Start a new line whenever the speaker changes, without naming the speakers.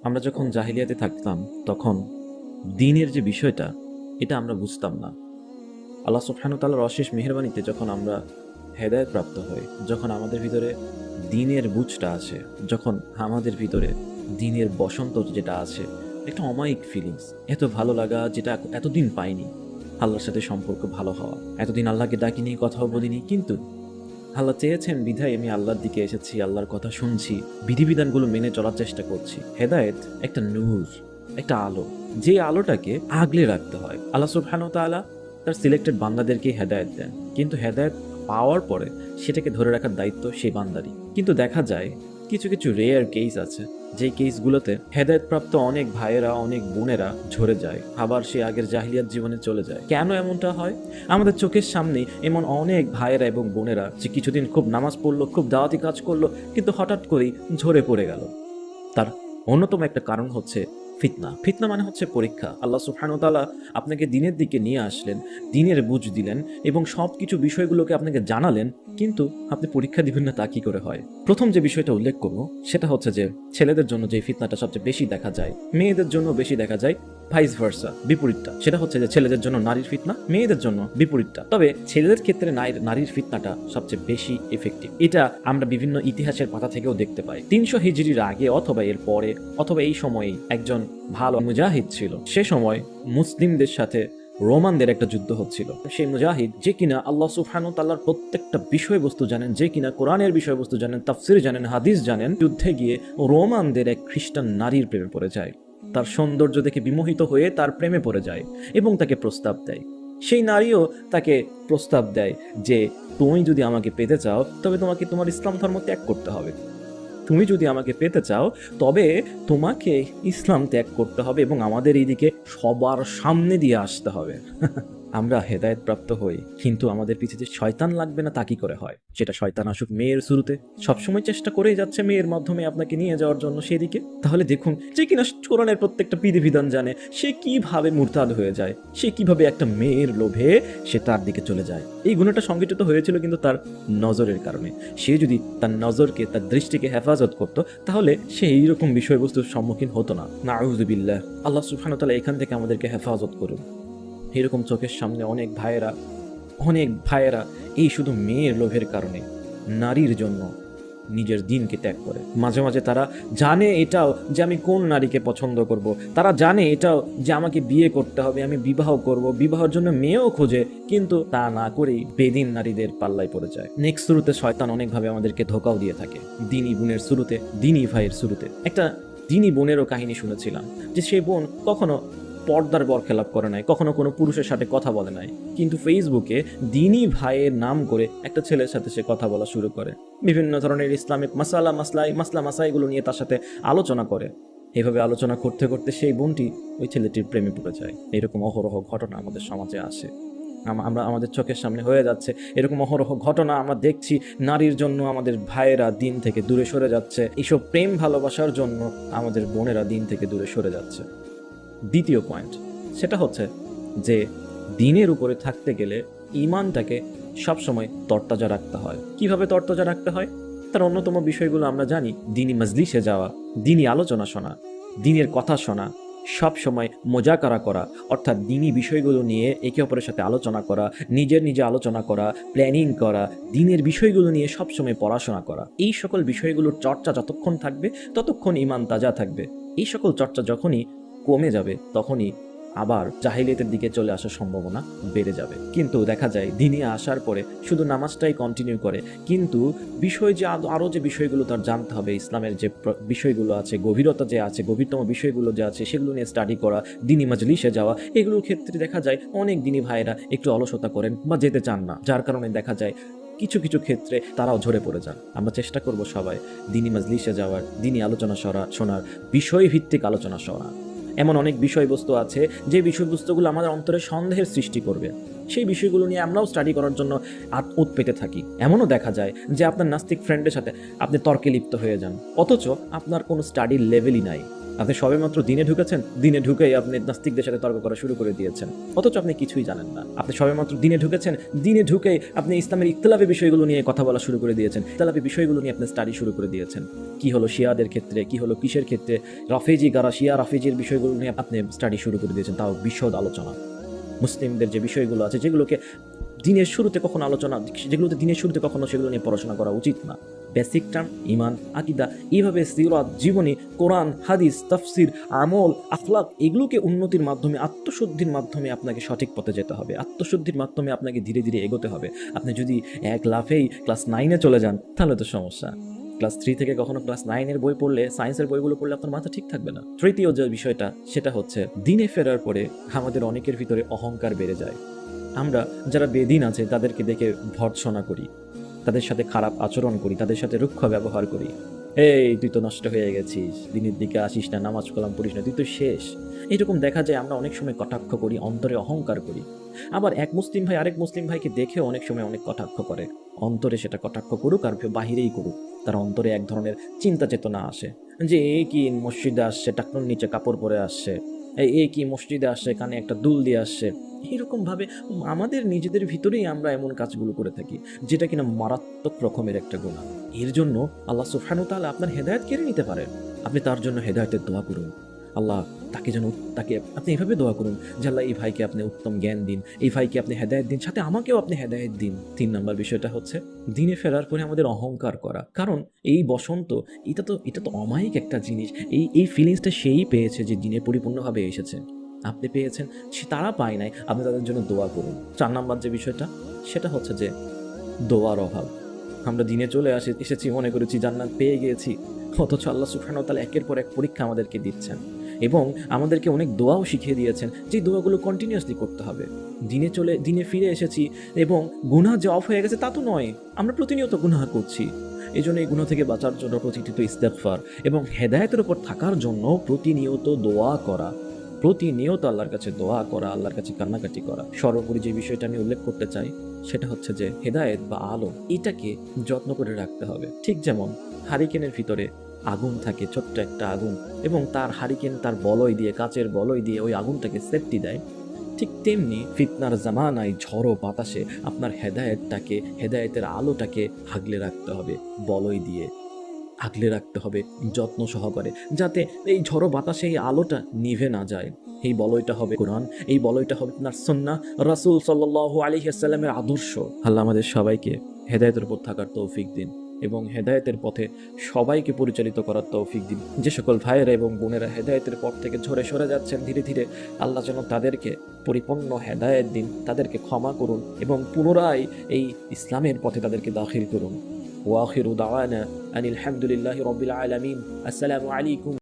আমরা যখন জাহিলিয়াতে থাকতাম তখন দ্বীনের যে বিষয়টা এটা আমরা বুঝতাম না। আল্লাহ সুবহানাহু ওয়া তাআলার অশেষ মেহেরবানিতে যখন আমরা হেদায়েত প্রাপ্ত হই, যখন আমাদের ভিতরে দ্বীনের বুঝটা আসে, যখন আমাদের ভিতরে দ্বীনের বসন্ত যেটা আছে, একটা অমায়িক ফিলিংস, এত ভালো লাগা যেটা এতদিন পাইনি। আল্লাহর সাথে সম্পর্ক ভালো হওয়া, এতদিন আল্লাহকে ডাকিনি, কথাও বলিনি, কিন্তু আল্লাহ চেয়েছেন বিধায় আমি আল্লাহর দিকে এসেছি, আল্লাহর কথা শুনছি, বিধিবিধানগুলো মেনে চলার চেষ্টা করছি। হেদায়েত একটা নূর, একটা আলো, যে আলোটাকে আগলে রাখতে হয়। আল্লাহ সুবহানাহু ওয়া তাআলা তার সিলেক্টেড বান্দাদেরকে হেদায়েত দেন, কিন্তু হেদায়েত পাওয়ার পরে সেটাকে ধরে রাখার দায়িত্ব সেই বান্দারই। কিন্তু দেখা যায় কিছু কিছু রেয়ার কেস আছে, যেই কেসগুলোতে হেদায়েতপ্রাপ্ত অনেক ভাইয়েরা, অনেক বোনেরা ঝরে যায়, আবার সে আগের জাহিলিয়াত জীবনে চলে যায়। কেন এমনটা হয়? আমাদের চোখের সামনে এমন অনেক ভাইয়েরা এবং বোনেরা যে কিছুদিন খুব নামাজ পড়লো, খুব দাওয়াতি কাজ করলো, কিন্তু হঠাৎ করেই ঝরে পড়ে গেল। তার অন্যতম একটা কারণ হচ্ছে ফিতনা। ফিতনা মানে হচ্ছে পরীক্ষা। আল্লাহ সুবহানাহু ওয়া তাআলা আপনাকে দ্বীনের দিকে নিয়ে আসলেন, দ্বীনের বুঝ দিলেন এবং সব কিছু বিষয়গুলোকে আপনাকে জানালেন, কিন্তু আপনি পরীক্ষা দিবেন না তা কি করে হয়? প্রথম যে বিষয়টা উল্লেখ করবো সেটা হচ্ছে যে ছেলেদের জন্য যে ফিতনাটা সবচেয়ে বেশি দেখা যায়, মেয়েদের জন্য বেশি দেখা যায় ভাইস ভার্সা, বিপরীতটা। সেটা হচ্ছে যে ছেলেদের জন্য নারীর ফিতনা, মেয়েদের জন্য বিপরীতটা। তবে ছেলেদের ক্ষেত্রে নারীর ফিতনাটা সবচেয়ে বেশি এফেক্টিভ। এটা আমরা বিভিন্ন ইতিহাসের পাতা থেকেও দেখতে পাই। 300 হিজরির আগে অথবা এর পরে অথবা এই সময়েই একজন ভালো মুজাহিদ ছিল। সে সময় মুসলিমদের সাথে রোমানদের একটা যুদ্ধ হচ্ছিল। সেই মুজাহিদ, যে কিনা আল্লাহ সুবহানাহু ওয়া তাআলার প্রত্যেকটা বিষয়বস্তু জানেন, যে কিনা কোরআনের বিষয়বস্তু জানেন, তাফসীর জানেন, হাদিস জানেন, যুদ্ধে গিয়ে রোমানদের এক খ্রিস্টান নারীর প্রেমে পড়ে যায়। তার সৌন্দর্য দেখে বিমোহিত হয়ে তার প্রেমে পড়ে যায় এবং তাকে প্রস্তাব দেয়। সেই নারীও তাকে প্রস্তাব দেয় যে তুমি যদি আমাকে পেতে চাও তবে তোমাকে তোমার ইসলাম ধর্ম ত্যাগ করতে হবে। তুমি যদি আমাকে পেতে চাও তবে তোমাকে ইসলাম ত্যাগ করতে হবে এবং আমাদের এইদিকে সবার সামনে দিয়ে আসতে হবে। আমরা হেদায়েত প্রাপ্ত হই, কিন্তু আমাদের পিছে যে শয়তান লাগবে না তা কি করে হয়? সেটা শয়তান আসুক মেয়ের শুরুতে, সবসময় চেষ্টা করেই যাচ্ছে মেয়ের মাধ্যমে আপনাকে নিয়ে যাওয়ার জন্য সেদিকে। তাহলে দেখুন, যে কিনা কোরআনের প্রত্যেকটা বিধিবিধান জানে, সে কিভাবে মুরতাদ হয়ে যায়, সে কিভাবে একটা মেয়ের লোভে সে তার দিকে চলে যায়। এই গুণটা সংগঠিত হয়েছিল কিন্তু তার নজরের কারণে। সে যদি তার নজরকে, তার দৃষ্টিকে হেফাজত করত, তাহলে সে এইরকম বিষয়বস্তুর সম্মুখীন হতো না। নাউযুবিল্লাহ। আল্লাহ সুবহানাহু ওয়া তাআলা এখান থেকে আমাদেরকে হেফাজত করুন। এরকম চোখের সামনে অনেক ভাইয়েরা এই শুধু মেয়ের লোভের কারণে নারীর জন্য নিজের দিনকে ত্যাগ করে। মাঝে মাঝে তারা জানে এটাও যে আমি কোন নারীকে পছন্দ করব, তারা জানে এটাও যে আমাকে বিয়ে করতে হবে, আমি বিবাহ করব, বিবাহের জন্য মেয়েও খোঁজে, কিন্তু তা না করেই বেদিন নারীদের পাল্লায় পড়ে যায়। নেক্সট শুরুতে শয়তান অনেকভাবে আমাদেরকে ধোঁকাও দিয়ে থাকে। দিনী বোনের শুরুতে, দিনী ভাইয়ের শুরুতে একটা দিনী বোনেরও কাহিনী শুনেছিলাম, যে সেই বোন কখনো পর্দার বরখেলাপ করে নাই, কখনো কোনো পুরুষের সাথে কথা বলে নাই, কিন্তু ফেসবুকে দিনী ভাইয়ের নাম করে একটা ছেলের সাথে সে কথা বলা শুরু করে, বিভিন্ন ধরনের ইসলামিক মাসলা মাসাইগুলো নিয়ে তার সাথে আলোচনা করে। এইভাবে আলোচনা করতে করতে সেই বোনটি ওই ছেলেটির প্রেমে পড়ে যায়। এরকম অহরহ ঘটনা আমাদের সমাজে আসে, আমরা আমাদের চোখের সামনে হয়ে যাচ্ছে। এরকম অহরহ ঘটনা আমরা দেখছি। নারীর জন্য আমাদের ভাইয়েরা দিন থেকে দূরে সরে যাচ্ছে, এইসব প্রেম ভালোবাসার জন্য আমাদের বোনেরা দিন থেকে দূরে সরে যাচ্ছে। দ্বিতীয় পয়েন্ট, সেটা হচ্ছে যে দিনের উপরে থাকতে গেলে ঈমানটাকে সবসময় তরতাজা রাখতে হয়। কিভাবে তরতাজা রাখতে হয়? তার অন্যতম বিষয়গুলো আমরা জানি। দিনী মজলিসে যাওয়া, দিনী আলোচনা শোনা, দিনের কথা শোনা, সব সময় মোজাকারা করা, অর্থাৎ দিনী বিষয়গুলো নিয়ে একে অপরের সাথে আলোচনা করা, নিজে আলোচনা করা, প্ল্যানিং করা, দিনের বিষয়গুলো নিয়ে সবসময় পড়াশোনা করা। এই সকল বিষয়গুলোর চর্চা যতক্ষণ থাকবে ততক্ষণ ঈমান তাজা থাকবে। এই সকল চর্চা যখনই কমে যাবে তখনই আবার জাহিলিয়াতের দিকে চলে আসার সম্ভাবনা বেড়ে যাবে। কিন্তু দেখা যায় দিনে আসার পরে শুধু নামাজটাই কন্টিনিউ করে, কিন্তু বিষয় যে আরও যে বিষয়গুলো তার জানতে হবে, ইসলামের যে বিষয়গুলো আছে, গভীরতা যে আছে, গভীরতম বিষয়গুলো যে আছে, সেগুলো নিয়ে স্টাডি করা, দিনী মাজলিসে যাওয়া, এগুলোর ক্ষেত্রে দেখা যায় অনেক দিনী ভাইয়েরা একটু অলসতা করেন বা যেতে চান না, যার কারণে দেখা যায় কিছু কিছু ক্ষেত্রে তারাও ঝরে পড়ে যান। আমরা চেষ্টা করব সবাই দিনী মাজলিসে যাওয়ার, দিনী আলোচনা শোনার, বিষয়ভিত্তিক আলোচনা শোনার। এমন অনেক বিষয়বস্তু আছে যে বিষয়বস্তুগুলো আমাদের অন্তরে সন্দেহের সৃষ্টি করবে, সেই বিষয়গুলো নিয়ে আমরাও স্টাডি করার জন্য উত পেতে থাকি। এমনও দেখা যায় যে আপনার নাস্তিক ফ্রেন্ডের সাথে আপনি তর্কে লিপ্ত হয়ে যান, অথচ আপনার কোনো স্টাডির লেভেলই নাই। আপনি সবেমাত্র দিনে ঢুকেছেন, দিনে ঢুকেই আপনি নাস্তিকদের সাথে তর্ক করা শুরু করে দিয়েছেন, অথচ আপনি কিছুই জানেন না। আপনি সবেমাত্র দিনে ঢুকেছেন, দিনে ঢুকেই আপনি ইসলামের ইখতিলাফি বিষয়গুলো নিয়ে কথা বলা শুরু করে দিয়েছেন, ইখতিলাফি বিষয়গুলো নিয়ে আপনি স্টাডি শুরু করে দিয়েছেন। কি হলো শিয়াদের ক্ষেত্রে, কি হলো কিসের ক্ষেত্রে, রাফেজি গারা, শিয়া রাফেজির বিষয়গুলো নিয়ে আপনি স্টাডি শুরু করে দিয়েছেন, তাও বিশদ আলোচনা। মুসলিমদের যে বিষয়গুলো আছে যেগুলোকে দিনের শুরুতে কখনো আলোচনা, যেগুলোতে দিনের শুরুতে কখনো সেগুলো নিয়ে পড়াশোনা করা উচিত না। বেসিক টার্ম, ইমান, আকিদা, এইভাবে সিরাত, জীবনী, কোরআন, হাদিস, তাফসির, আমল, আখলাক, এগুলোকে উন্নতির মাধ্যমে, আত্মশুদ্ধির মাধ্যমে আপনাকে সঠিক পথে যেতে হবে। আত্মশুদ্ধির মাধ্যমে আপনাকে ধীরে ধীরে এগোতে হবে। আপনি যদি এক লাফেই ক্লাস 9-এ চলে যান তাহলে তো সমস্যা। ক্লাস 3 থেকে কখনো ক্লাস 9-এর বই পড়লে, সায়েন্সের বইগুলো পড়লে আপনার মাথা ঠিক থাকবে না। তৃতীয় যে বিষয়টা সেটা হচ্ছে দিনে ফেরার পরে আমাদের অনেকের ভিতরে অহংকার বেড়ে যায়। আমরা যারা বেদিন আছে তাদেরকে দেখে ভর্ৎসনা করি, তাদের সাথে খারাপ আচরণ করি, তাদের সাথে রুক্ষ ব্যবহার করি। এই তুই তো নষ্ট হয়ে গেছিস, দিনের দিকে আসিস না, নামাজ কালাম পড়িস না, তুই তো শেষ। এরকম দেখা যায়। আমরা অনেক সময় কটাক্ষ করি, অন্তরে অহংকার করি। আবার এক মুসলিম ভাই আরেক মুসলিম ভাইকে দেখেও অনেক সময় অনেক কটাক্ষ করে। অন্তরে সেটা কটাক্ষ করুক আর বাহিরেই করুক, তার অন্তরে এক ধরনের চিন্তা চেতনা আসে যে এ কি মসজিদে আসছে, টাকনুর নিচে কাপড় পরে আসছে, এ কি মসজিদে আসছে, কানে একটা দুল দিয়ে আসছে। এরকম ভাবে আমাদের নিজেদের ভিতরেই আমরা এমন কাজগুলো করে থাকি, যেটা কিনা মারাত্মক রকমের একটা গুনাহ। এর জন্য আল্লাহ সুবহানাহু ওয়া তাআলা আপনার হেদায়েত কেড়ে নিতে পারে। আপনি তার জন্য হেদায়েতের দোয়া করুন। আল্লাহ তাকে আপনি এভাবে দোয়া করুন যে আল্লাহ এই ভাইকে আপনি উত্তম জ্ঞান দিন, এই ভাইকে আপনি হেদায়েত দিন, সাথে আমাকেও আপনি হেদায়েত দিন। 3 নাম্বার বিষয়টা হচ্ছে দিনে ফেরার পরে আমাদের অহংকার করা। কারণ এই বসন্ত, এটা তো অমায়িক একটা জিনিস। এই ফিলিংসটা সেই পেয়েছে যে দিনে পরিপূর্ণভাবে এসেছে। আপনি পেয়েছেন, তারা পায় নাই, আপনি তাদের জন্য দোয়া করুন। 4 নাম্বার যে বিষয়টা সেটা হচ্ছে যে দোয়ার অভাব। আমরা দিনে চলে এসেছি, মনে করেছি জান্নাত পেয়ে গিয়েছি, অথচ আল্লাহ সুবহানাহু ওয়া তাআলা একের পর এক পরীক্ষা আমাদেরকে দিচ্ছেন এবং আমাদেরকে অনেক দোয়াও শিখিয়ে দিয়েছেন, যে দোয়াগুলো কন্টিনিউয়াসলি করতে হবে। দিনে ফিরে এসেছি এবং গুনাহ যে অফ হয়ে গেছে তা তো নয়, আমরা প্রতিনিয়ত গুনাহ করছি। এই জন্য এই গুনাহ থেকে বাঁচার জন্য প্রতিনিয়ত ইস্তেগফার এবং হেদায়েতের উপর থাকার জন্য প্রতিনিয়ত দোয়া করা, প্রতিনিয়ত আল্লাহর কাছে দোয়া করা, আল্লাহর কাছে কান্নাকাটি করা। সর্বোপরি যে বিষয়টা আমি উল্লেখ করতে চাই সেটা হচ্ছে যে হেদায়েত বা আলো, এটাকে যত্ন করে রাখতে হবে। ঠিক যেমন হারিকেনের ভিতরে আগুন থাকে, ছোট্ট একটা আগুন, এবং তার হারিকেন তার বলয় দিয়ে, কাচের বলয় দিয়ে ওই আগুনটাকে সেফটি দেয়, ঠিক তেমনি ফিতনার জামানায় ঝড়ো বাতাসে আপনার হেদায়েতের আলোটাকে আগলে রাখতে হবে, বলয় দিয়ে আগলে রাখতে হবে যত্ন সহকারে, যাতে এই ঝড়ো বাতাসে এই আলোটা নিভে না যায়। এই বলয়টা হবে কোরআন, এই বলয়টা হবে আপনার সুন্নাহ, রাসূল সাল্লাল্লাহু আলাইহি ওয়াসাল্লামের আদর্শ। আল্লাহ আমাদের সবাইকে হেদায়েতের উপর থাকার তৌফিক দিন এবং হেদায়েতের পথে সবাইকে পরিচালিত করার তৌফিক দিন। যে সকল ভাইয়েরা এবং বোনেরা হেদায়েতের পথ থেকে ঝরে সরে যাচ্ছেন ধীরে ধীরে, আল্লাহ যেন তাদেরকে পরিপূর্ণ হেদায়েত দিন, তাদেরকে ক্ষমা করুন এবং পুনরায় এই ইসলামের পথে তাদেরকে দাখিল করুন। ওয়া আখিরু দাওয়ানা আনিল হামদুলিল্লাহি রাব্বিল আলামিন। আসসালামু আলাইকুম।